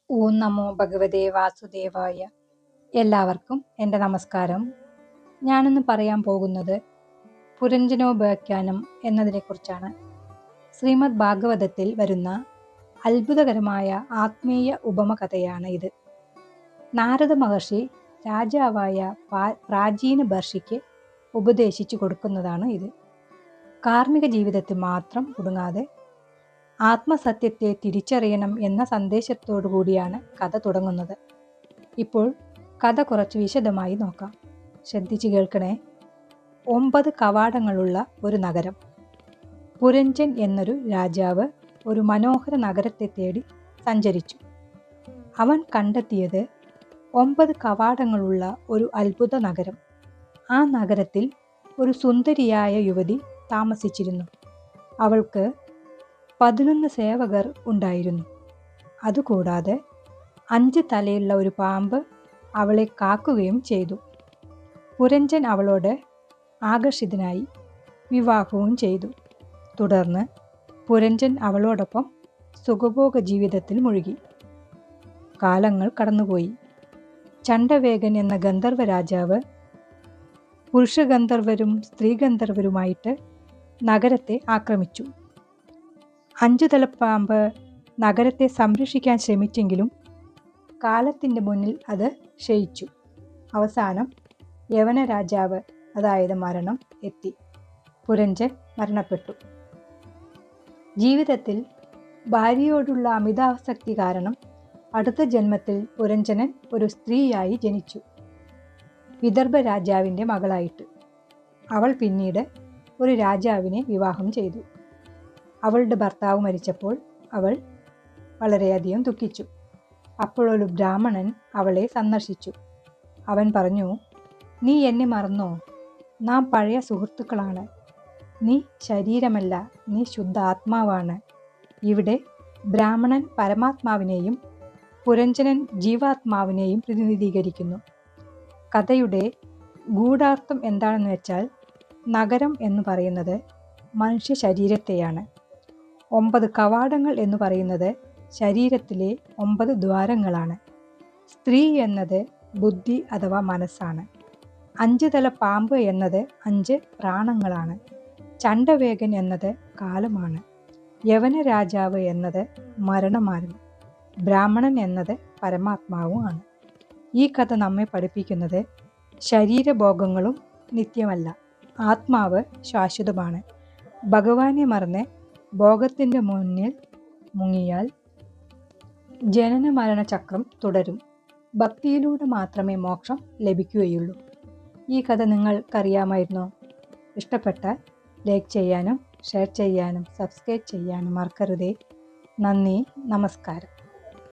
ഓം നമോ ഭഗവതേ വാസുദേവായ. എല്ലാവർക്കും എൻ്റെ നമസ്കാരം. ഞാനിന്ന് പറയാൻ പോകുന്നത് പുരഞ്ജനോപാഖ്യാനം എന്നതിനെക്കുറിച്ചാണ്. ശ്രീമദ് ഭാഗവതത്തിൽ വരുന്ന അത്ഭുതകരമായ ആത്മീയ ഉപമ കഥയാണ് ഇത്. നാരദ മഹർഷി രാജാവായ പ്രാചീന ബർഷിക്ക് ഉപദേശിച്ചു കൊടുക്കുന്നതാണ് ഇത്. കാർമ്മിക ജീവിതത്തിൽ മാത്രം ഒതുങ്ങാതെ ആത്മസത്യത്തെ തിരിച്ചറിയണം എന്ന സന്ദേശത്തോടു കൂടിയാണ് കഥ തുടങ്ങുന്നത്. ഇപ്പോൾ കഥ കുറച്ച് വിശദമായി നോക്കാം. ശ്രദ്ധിച്ചു കേൾക്കണേ. 9 കവാടങ്ങളുള്ള ഒരു നഗരം. പുരഞ്ജൻ എന്നൊരു രാജാവ് ഒരു മനോഹര നഗരത്തെ തേടി സഞ്ചരിച്ചു. അവൻ കണ്ടെത്തിയത് 9 കവാടങ്ങളുള്ള ഒരു അത്ഭുത നഗരം. ആ നഗരത്തിൽ ഒരു സുന്ദരിയായ യുവതി താമസിച്ചിരുന്നു. അവൾക്ക് 11 സേവകർ ഉണ്ടായിരുന്നു. അതുകൂടാതെ 5 തലയുള്ള ഒരു പാമ്പ് അവളെ കാക്കുകയും ചെയ്തു. പുരഞ്ജൻ അവളോട് ആകർഷിതനായി വിവാഹവും ചെയ്തു. തുടർന്ന് പുരഞ്ജൻ അവളോടൊപ്പം സുഖഭോഗ ജീവിതത്തിൽ മുഴുകി. കാലങ്ങൾ കടന്നുപോയി. ചണ്ഡവേഗൻ എന്ന ഗന്ധർവ രാജാവ് പുരുഷഗന്ധർവരും സ്ത്രീഗന്ധർവരുമായിട്ട് നഗരത്തെ ആക്രമിച്ചു. 5 തലപ്പാമ്പ് നഗരത്തെ സംരക്ഷിക്കാൻ ശ്രമിച്ചെങ്കിലും കാലത്തിൻ്റെ മുന്നിൽ അത് ക്ഷയിച്ചു. അവസാനം യവന രാജാവ്, അതായത് മരണം എത്തി. പുരഞ്ജൻ മരണപ്പെട്ടു. ജീവിതത്തിൽ ഭാര്യയോടുള്ള അമിതാസക്തി കാരണം അടുത്ത ജന്മത്തിൽ പുരഞ്ജനൻ ഒരു സ്ത്രീയായി ജനിച്ചു, വിദർഭ രാജാവിൻ്റെ മകളായിട്ട്. അവൾ പിന്നീട് ഒരു രാജാവിനെ വിവാഹം ചെയ്തു. അവളുടെ ഭർത്താവ് മരിച്ചപ്പോൾ അവൾ വളരെയധികം ദുഃഖിച്ചു. അപ്പോൾ ഒരു ബ്രാഹ്മണൻ അവളെ സന്ദർശിച്ചു. അവൻ പറഞ്ഞു, നീ എന്നെ മറന്നോ? നാം പഴയ സുഹൃത്തുക്കളാണ്. നീ ശരീരമല്ല, നീ ശുദ്ധ ആത്മാവാണ്. ഇവിടെ ബ്രാഹ്മണൻ പരമാത്മാവിനെയും പുരഞ്ജനൻ ജീവാത്മാവിനെയും പ്രതിനിധീകരിക്കുന്നു. കഥയുടെ ഗൂഢാർത്ഥം എന്താണെന്ന് വെച്ചാൽ, നഗരം എന്ന് പറയുന്നത് മനുഷ്യ ശരീരത്തെയാണ്. 9 കവാടങ്ങൾ എന്ന് പറയുന്നത് ശരീരത്തിലെ 9 ദ്വാരങ്ങളാണ്. സ്ത്രീ എന്നത് ബുദ്ധി അഥവാ മനസ്സാണ്. 5 തല പാമ്പ് എന്നത് 5 പ്രാണങ്ങളാണ്. ചണ്ഡവേഗൻ എന്നത് കാലമാണ്. യവന രാജാവ് എന്നത് മരണമാണ്. ബ്രാഹ്മണൻ എന്നത് പരമാത്മാവുമാണ്. ഈ കഥ നമ്മെ പഠിപ്പിക്കുന്നത് ശരീരഭോഗങ്ങളും നിത്യമല്ല, ആത്മാവ് ശാശ്വതമാണ്. ഭഗവാനെ മറന്ന് ഭോഗത്തിൻ്റെ മുന്നിൽ മുങ്ങിയാൽ ജനന മരണ ചക്രം തുടരും. ഭക്തിയിലൂടെ മാത്രമേ മോക്ഷം ലഭിക്കുകയുള്ളൂ. ഈ കഥ നിങ്ങൾക്കറിയാമായിരുന്നോ? ഇഷ്ടപ്പെട്ടാൽ ലൈക്ക് ചെയ്യാനും ഷെയർ ചെയ്യാനും സബ്സ്ക്രൈബ് ചെയ്യാനും മറക്കരുതേ. നന്ദി, നമസ്കാരം.